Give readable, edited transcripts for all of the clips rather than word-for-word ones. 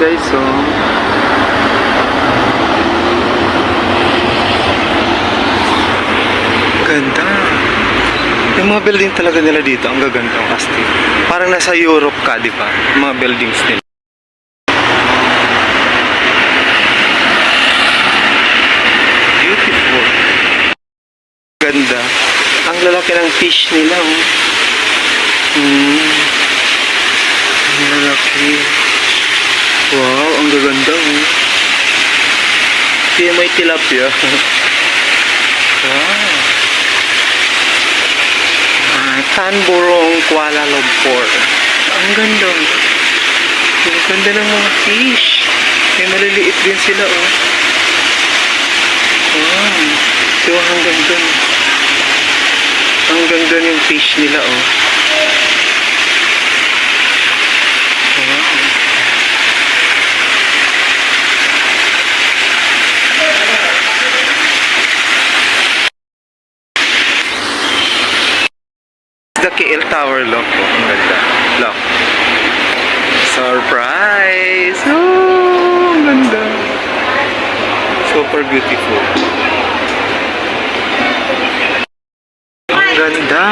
guys, oh. Ganda. Yung mga building talaga nila dito, ang gaganda ang astig. Parang nasa Europe ka, di ba? Mga buildings nila. Beautiful. Ganda. Ang lalaki ng fish nila, oh. Ang lalaki. Wow, ang gaganda, oh. Kaya may tilapia. Wow. Tanborong, Kuala Lumpur. Ang ganda. Ang ganda ng mga fish. May maliliit din sila, oh. Wow. So, hanggang dun. Hanggang dun yung fish nila, oh. Wow. The KL Tower lock, oh. Ang ganda. Lock. Surprise! Oh, ang ganda. Super beautiful. Ang ganda.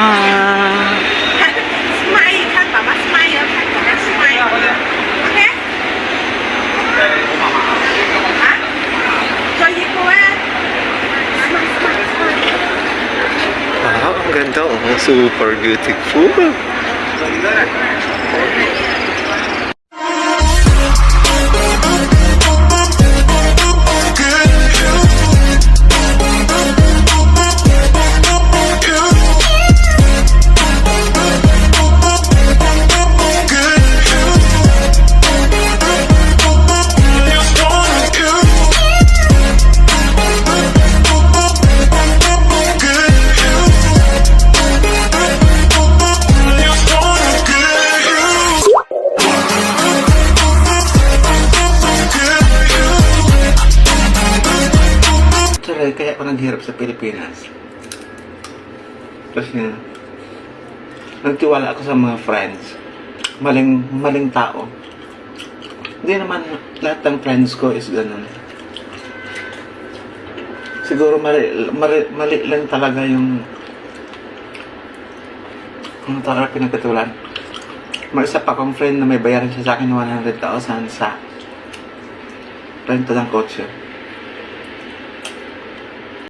Smile, kan Papa smile, kan smile. Okay? Ha? So you go and smile, smile, smile. Wow, ang ganda, oh. Super beautiful. Kaya ako naghirap sa Pilipinas. Kasi nagtiwala ako sa mga friends. Maling tao. Hindi naman lahat ng friends ko is ganun. Siguro mali lang talaga yung talaga pinagkatulan. May isa pa akong friend na may bayaran siya sa akin 100,000 sa renta ng kotse.